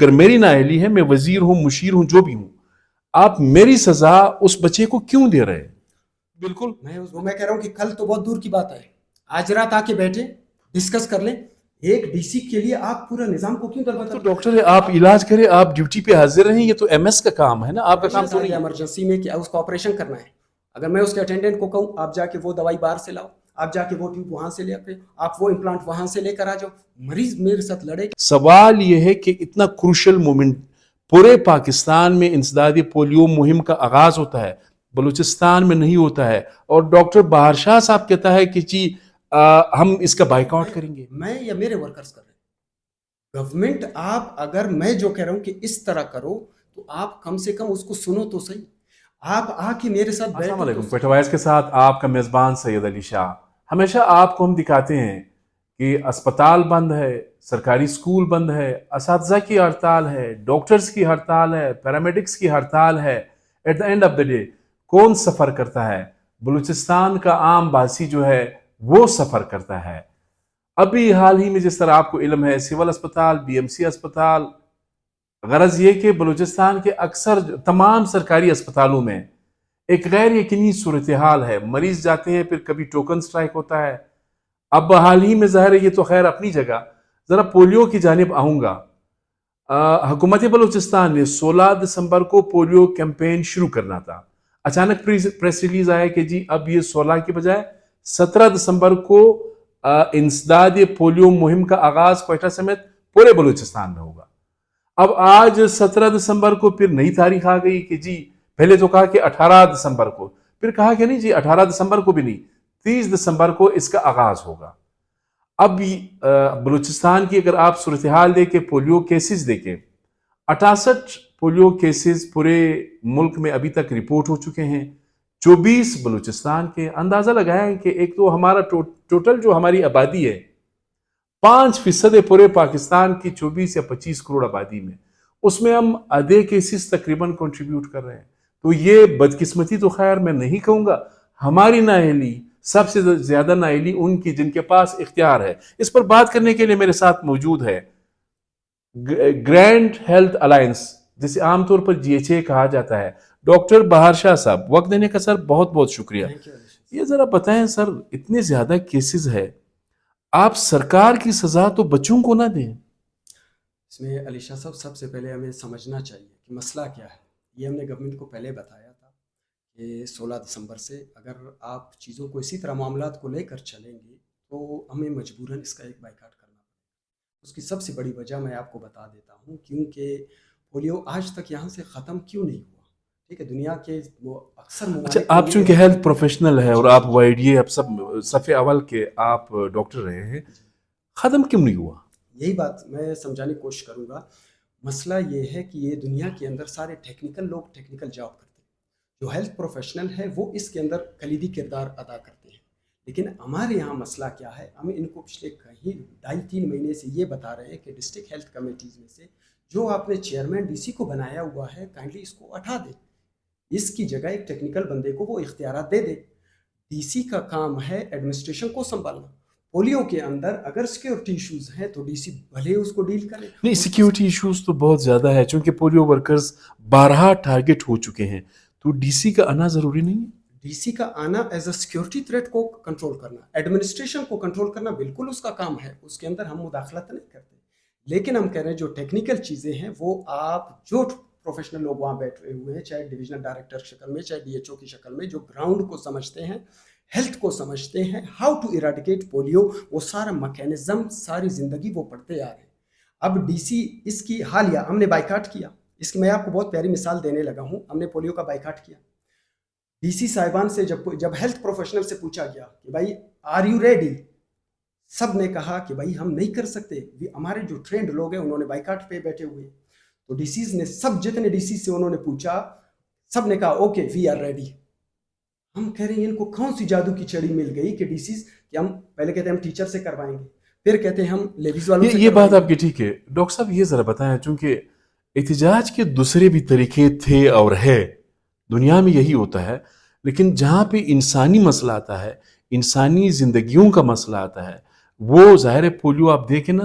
اگر میری نااہلی ہے، میں وزیر ہوں، مشیر ہوں، جو بھی ہوں، آپ میری سزا اس بچے کو کیوں دے رہے ہیں؟ بالکل میں کہہ رہا ہوں کہ کل تو بہت دور کی بات ہے، آج رات آ کے بیٹھے ڈسکس کر لیں. ایک ڈی سی کے لیے آپ پورا نظام کو کیوں تو دلبدل؟ ڈاکٹر ہے، آپ علاج کریں، آپ ڈیوٹی پہ حاضر رہیں، یہ تو ایم ایس کا کام ہے نا، آپ کا کام تو نہیں ہے. ایمرجنسی میں کہ اس کو آپریشن کرنا ہے، اگر میں اس کے اٹینڈنٹ کو کہوں آپ جا کے وہ دوائی باہر سے لاؤ، آپ جا کے وہ ٹیوب وہاں سے لے کے، آپ وہ امپلانٹ وہاں سے لے کر آ جاؤ، مریض میرے ساتھ لڑے. سوال یہ ہے کہ اتنا کروشل مومنٹ پورے پاکستان میں انسداد پولیو مہم کا آغاز ہوتا ہے، بلوچستان میں نہیں ہوتا ہے، اور ڈاکٹر باہر شاہ صاحب کہتا ہے کہ جی ہم اس کا بائیک آؤٹ کریں گے. میں یا میرے ورکرز کر رہے ہیں گورنمنٹ. آپ اگر میں جو کہہ رہا ہوں کہ اس طرح کرو تو آپ کم سے کم اس کو سنو تو صحیح. آپ آ کے میرے ساتھ السلام بیٹھو. علیکم. کوئٹہ وائس کے ساتھ آپ کا میزبان سید علی شاہ. ہمیشہ آپ کو ہم دکھاتے ہیں کہ اسپتال بند ہے، سرکاری سکول بند ہے، اساتذہ کی ہڑتال ہے، ڈاکٹرز کی ہڑتال ہے، پیرامیڈکس کی ہڑتال ہے. At the end of the day کون سفر کرتا ہے؟ بلوچستان کا عام باسی جو ہے وہ سفر کرتا ہے. ابھی حال ہی میں جس طرح آپ کو علم ہے، سول اسپتال، بی ایم سی اسپتال، غرض یہ کہ بلوچستان کے اکثر تمام سرکاری اسپتالوں میں ایک غیر یقینی صورتحال ہے. مریض جاتے ہیں، پھر کبھی ٹوکن سٹرائک ہوتا ہے. اب حال ہی میں ظاہر ہے یہ تو خیر اپنی جگہ. ذرا پولیو کی جانب آؤں گا. حکومت بلوچستان نے 16 دسمبر کو پولیو کیمپین شروع کرنا تھا. اچانک پریس ریلیز آیا کہ جی اب یہ 16 کی بجائے 17 دسمبر کو انسداد پولیو مہم کا آغاز کوئٹہ سمیت پورے بلوچستان میں ہوگا. اب آج 17 دسمبر کو پھر نئی تاریخ آ گئی کہ جی پہلے تو کہا کہ 18 دسمبر کو، پھر کہا کہ نہیں جی 18 دسمبر کو بھی نہیں، 30 دسمبر کو اس کا آغاز ہوگا. اب بلوچستان کی اگر آپ صورتحال دیکھیں، پولیو کیسز دیکھیں، 68 پولیو کیسز پورے ملک میں ابھی تک رپورٹ ہو چکے ہیں، 24 بلوچستان کے. اندازہ لگائیں کہ ایک تو ہمارا ٹوٹل جو ہماری آبادی ہے 5% پورے پاکستان کی 24 یا 25 کروڑ آبادی میں، اس میں ہم آدھے کیسز تقریباً کنٹریبیوٹ کر رہے ہیں. تو یہ بدقسمتی تو خیر میں نہیں کہوں گا، ہماری نااہلی سب سے زیادہ نااہلی ان کی جن کے پاس اختیار ہے. اس پر بات کرنے کے لیے میرے ساتھ موجود ہے گرینڈ ہیلتھ الائنس، جسے عام طور پر جی ایچ اے کہا جاتا ہے، ڈاکٹر باہر شاہ صاحب. وقت دینے کا سر بہت بہت شکریہ. یہ ذرا بتائیں سر، اتنے زیادہ کیسز ہے، آپ سرکار کی سزا تو بچوں کو نہ دیں. اس میں علی شاہ صاحب سب سے پہلے ہمیں سمجھنا چاہیے کہ مسئلہ کیا ہے. یہ ہم نے گورنمنٹ کو پہلے بتایا تھا کہ 16 دسمبر سے اگر آپ چیزوں کو اسی طرح معاملات کو لے کر چلیں گے تو ہمیں مجبوراً اس کا ایک بائیکاٹ کرنا پڑے. اس کی سب سے بڑی وجہ میں آپ کو بتا دیتا ہوں، کیونکہ پولیو آج تک یہاں سے ختم کیوں نہیں ہوا. ٹھیک ہے، دنیا کے وہ اکثر اچھا، آپ چونکہ ہیلتھ پروفیشنل ہے اور آپ وائڈ یہ اب سب صف اول کے آپ ڈاکٹر رہے ہیں، ختم کیوں نہیں ہوا؟ یہی بات میں سمجھانے کی کوشش کروں گا. مسئلہ یہ ہے کہ یہ دنیا کے اندر سارے ٹیکنیکل لوگ ٹیکنیکل جاب کرتے ہیں، جو ہیلتھ پروفیشنل ہے وہ اس کے اندر کلیدی کردار ادا کرتے ہیں. لیکن ہمارے یہاں مسئلہ کیا ہے، ہم ان کو پچھلے کہیں 2.5-3 مہینے سے یہ بتا رہے ہیں کہ ڈسٹرکٹ ہیلتھ کمیٹیز میں سے جو آپ نے چیئرمین ڈی سی کو بنایا ہوا ہے، کائنڈلی اس کو ہٹا دیں، اس کی جگہ ایک ٹیکنیکل بندے کو وہ اختیارات دے دیں. ڈی سی کا کام ہے ایڈمنسٹریشن کو سنبھالنا. پولیو کے اندر اگر سیکیورٹی ایشوز ہیں تو ڈی سی بھلے اس کو ڈیل کرے. نہیں، سیکیورٹی ایشوز تو بہت زیادہ ہے، چونکہ پولیو ورکرز بارہا ٹارگٹ ہو چکے ہیں، تو ڈی سی کا آنا ضروری نہیں ہے. ڈی سی کا آنا ایز اے سیکیورٹی تھریٹ کو کنٹرول کرنا، ایڈمنسٹریشن کو کنٹرول کرنا بالکل اس کا کام ہے، اس کے اندر ہم مداخلت نہیں کرتے. لیکن ہم کہہ رہے ہیں جو ٹیکنیکل چیزیں ہیں وہ آپ جو پروفیشنل لوگ وہاں بیٹھے ہوئے ہیں، چاہے ڈویژنل ڈائریکٹر کی شکل میں، چاہے ڈی ایچ او کی شکل میں، جو گراؤنڈ کو سمجھتے ہیں، ہیلتھ کو سمجھتے ہیں، ہاؤ ٹو ایراڈیکیٹ پولیو، وہ سارا میکینزم ساری زندگی وہ پڑھتے آ رہے ہیں. اب ڈی سی اس کی حالیہ ہم نے بائیکاٹ کیا. اس کی میں آپ کو بہت پیاری مثال دینے لگا ہوں. ہم نے پولیو کا بائیکاٹ کیا. ڈی سی صاحبان سے جب ہیلتھ پروفیشنل سے پوچھا گیا کہ بھائی آر یو ریڈی، سب نے کہا کہ بھائی ہم نہیں کر سکتے. ہمارے جو ٹرینڈ لوگ ہیں انہوں نے بائیکاٹ پہ بیٹھے ہوئے. تو ڈی سیز نے سب جتنے ڈی سی سے انہوں نے پوچھا، سب نے کہا اوکے وی آر ریڈی. ہم کہہ رہے ہیں ان کو کون سی جادو کی چھڑی مل گئی کہ ڈی سیز کہ ہم پہلے کہتے ہیں ہم ٹیچر سے کروائیں گے، پھر کہتے ہیں ہم لیڈیز والوں سے. یہ بات آپ کی ٹھیک ہے. ڈاکٹر صاحب یہ ذرا بتائیں، چونکہ احتجاج کے دوسرے بھی طریقے تھے اور ہے، دنیا میں یہی ہوتا ہے، لیکن جہاں پہ انسانی مسئلہ آتا ہے، انسانی زندگیوں کا مسئلہ آتا ہے، وہ ظاہر پولیو آپ دیکھیں نا،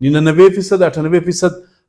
99%, 98%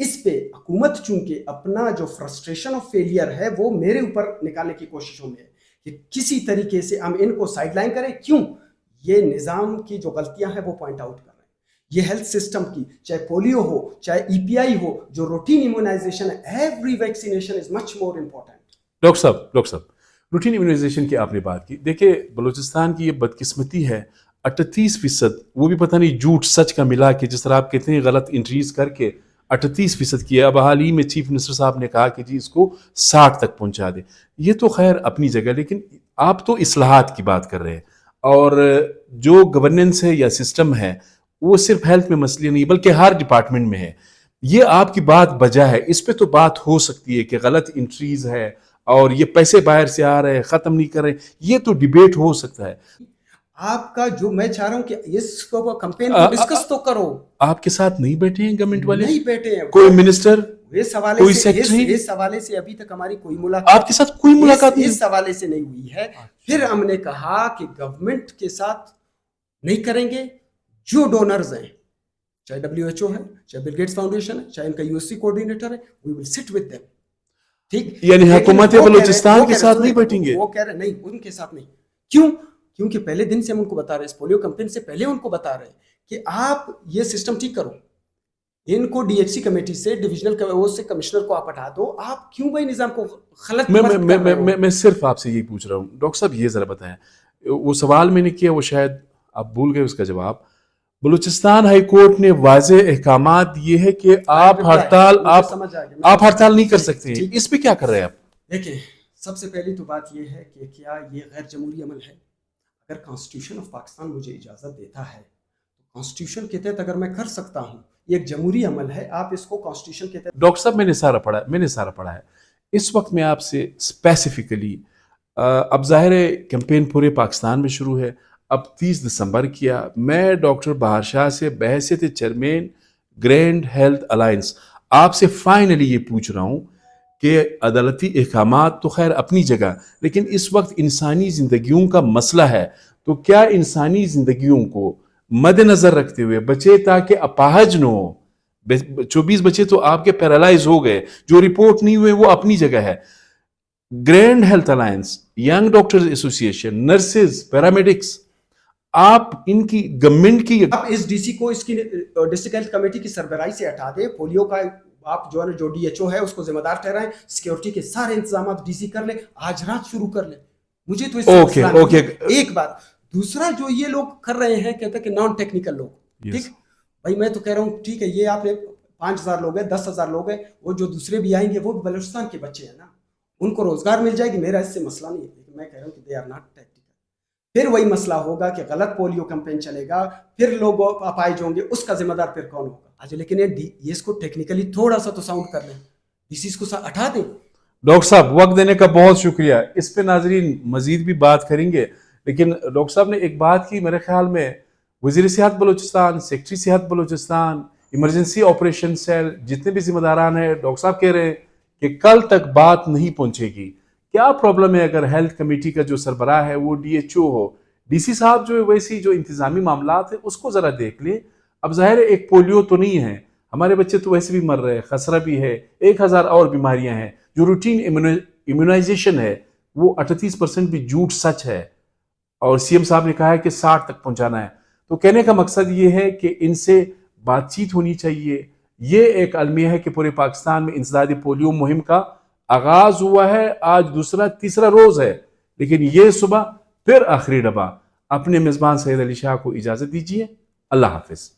اس پہ حکومت چونکہ اپنا جو فرسٹریشن آف فیلئر ہے وہ میرے اوپر نکالنے کی کوششوں میں ہے کہ کسی طریقے سے ہم ان کو سائڈ لائن کریں. کیوں؟ یہ نظام کی جو غلطیاں ہیں وہ پوائنٹ آؤٹ کر رہے ہیں. یہ ہیلتھ سسٹم کی، چاہے پولیو ہو چاہے EPI ہو، جو روٹین امیونائزیشن ہے، ایوری ویکسینیشن از مچ مور امپورٹنٹ. ڈاکٹر صاحب روٹین امیونائزیشن کی آپ نے بات کی. دیکھیں بلوچستان کی یہ بدقسمتی ہے، 38%، وہ بھی پتہ نہیں جھوٹ سچ کا ملا کے، جس طرح آپ کہتے ہیں غلط انٹریز کر کے 38% کیا. اب حال ہی میں چیف منسٹر صاحب نے کہا کہ جی اس کو 60 تک پہنچا دے. یہ تو خیر اپنی جگہ، لیکن آپ تو اصلاحات کی بات کر رہے ہیں، اور جو گورننس ہے یا سسٹم ہے وہ صرف ہیلتھ میں مسئلہ نہیں بلکہ ہر ڈپارٹمنٹ میں ہے. یہ آپ کی بات بجا ہے، اس پہ تو بات ہو سکتی ہے کہ غلط انٹریز ہے اور یہ پیسے باہر سے آ رہے ہیں، ختم نہیں کر رہے، یہ تو ڈیبیٹ ہو سکتا ہے. آپ کا جو میں چاہ رہا ہوں کہ اس کو کمپین کو ڈسکس تو کرو. آپ کے ساتھ نہیں بیٹھے ہیں گورنمنٹ والے؟ نہیں بیٹھے ہیں. کوئی منسٹر، اس حوالے کوئی سے سیکٹری؟ اس حوالے سے ابھی تک ہماری کوئی ملاقات آپ کے ساتھ کوئی ملاقات نہیں؟ اس حوالے سے نہیں ہوئی ہے. پھر ہم نے کہا کہ گورنمنٹ کے ساتھ نہیں کریں گے. جو ڈونرز ہیں، چاہے WHO ہے، چاہے بل گیٹس فاؤنڈیشن ہے، چاہے ان کا USC کوآرڈینیٹر ہے، وی ول سٹ ود دیم. ٹھیک، یعنی حکومت بلوچستان کے ساتھ نہیں بیٹھیں گے؟ وہ کہہ رہے نہیں، ان کے ساتھ نہیں. کیوں؟ کیونکہ پہلے دن سے ہم ان کو بتا رہے ہیں، اس پولیو کمپین سے پہلے ان کو بتا رہے ہیں کہ آپ یہ سسٹم ٹھیک کرو. ان کو DHC کمیٹی سے، ڈویژنل سے کمشنر کو آپ ہٹا دو. آپ کیوں بھائی نظام کو خلط ملط کر رہے ہو؟ میں صرف آپ سے یہی پوچھ رہا ہوں ڈاکٹر صاحب، یہ ذرا بتائیں، وہ سوال میں نے کیا وہ شاید آپ بھول گئے اس کا جواب. بلوچستان ہائی کورٹ نے واضح احکامات دیے ہے کہ آپ ہڑتال نہیں کر سکتے ہیں. اس پہ کیا کر رہے ہیں آپ؟ دیکھیں، سب سے پہلی تو بات یہ ہے کہ کیا یہ غیر جمہوری عمل ہے؟ اگر کانسٹیٹیوشن آف پاکستان مجھے اجازت دیتا ہے تو کانسٹیٹیوشن کے تحت اگر میں کر سکتا ہوں. یہ ایک جمہوری عمل ہے، آپ اس کو کانسٹیٹیوشن کے تحت. ڈاکٹر صاحب میں نے سارا پڑھا ہے. اس وقت میں آپ سے اسپیسیفکلی، اب ظاہر ہے کیمپین پورے پاکستان میں شروع ہے، اب 30 دسمبر کیا، میں ڈاکٹر بہار شاہ سے بحیثیت چیئرمین گرینڈ ہیلتھ الائنس آپ سے فائنلی یہ پوچھ رہا ہوں کہ عدالتی احکامات تو خیر اپنی جگہ، لیکن اس وقت انسانی زندگیوں کا مسئلہ ہے. تو کیا انسانی زندگیوں کو مد نظر رکھتے ہوئے بچے تاکہ اپاہج نہ ہو، 24 بچے تو آپ کے پیرالائز ہو گئے، جو رپورٹ نہیں ہوئے وہ اپنی جگہ ہے، grand health alliance, young doctors ایسوسی ایشن، نرسز، پیرامیڈکس، آپ ان کی گورنمنٹ کی، آپ اس DC کو اس کی ڈسٹرکٹ ہیلتھ کمیٹی کی سربراہی سے ہٹا دیں. پولیو کا آپ جو DHO ہے اس کو ذمہ دار ٹھہرائیں. سیکیورٹی کے سارے انتظامات DC کر لیں، آج رات شروع کر لیں. مجھے تو اس سے مسئلہ نہیں ہے. ایک بات. دوسرا جو یہ لوگ کر رہے ہیں، کہتے ہیں کہ نان ٹیکنیکل لوگ، ٹھیک بھائی میں تو کہہ رہا ہوں ٹھیک ہے، یہ آپ نے 5000 لوگ ہیں، 10,000 لوگ ہیں، وہ جو دوسرے بھی آئیں گے وہ بھی بلوچستان کے بچے ہیں نا، ان کو روزگار مل جائے گی، میرا اس سے مسئلہ نہیں ہے. لیکن میں کہہ رہا ہوں کہ دے آر ناٹ ٹیکنیکل. پھر وہی مسئلہ ہوگا کہ غلط پولیو کمپین چلے گا، پھر لوگ اپائج ہوں گے، اس کا ذمہ دار پھر کون ہوگا؟ آج لیکن یہ اس کو ٹیکنیکلی تھوڑا سا تو ساؤنڈ کر لیں، ڈیسیز کو ہٹا دیں. ڈاکٹر صاحب وقت دینے کا بہت شکریہ. اس پہ ناظرین مزید بھی بات کریں گے، لیکن ڈاکٹر صاحب نے ایک بات کی میرے خیال میں، وزیر صحت بلوچستان، سیکٹری صحت بلوچستان، ایمرجنسی آپریشن سیل، جتنے بھی ذمہ داران ہیں، ڈاکٹر صاحب کہہ رہے ہیں کہ کل تک بات نہیں پہنچے گی. کیا پرابلم ہے اگر ہیلتھ کمیٹی کا جو سربراہ ہے وہ DHO ہو؟ DC صاحب جو ویسی جو انتظامی معاملات ہیں اس کو ذرا دیکھ لیں. اب ظاہر ہے ایک پولیو تو نہیں ہے، ہمارے بچے تو ویسے بھی مر رہے ہیں، خسرہ بھی ہے، 1000 اور بیماریاں ہیں. جو روٹین امیونائزیشن ہے وہ 38% بھی جھوٹ سچ ہے، اور CM صاحب نے کہا ہے کہ 60 تک پہنچانا ہے. تو کہنے کا مقصد یہ ہے کہ ان سے بات چیت ہونی چاہیے. یہ ایک المیہ ہے کہ پورے پاکستان میں انسداد پولیو مہم کا آغاز ہوا ہے، آج تیسرا روز ہے، لیکن یہ صبح پھر آخری ڈبہ. اپنے میزبان سید علی شاہ کو اجازت دیجیے. اللہ حافظ.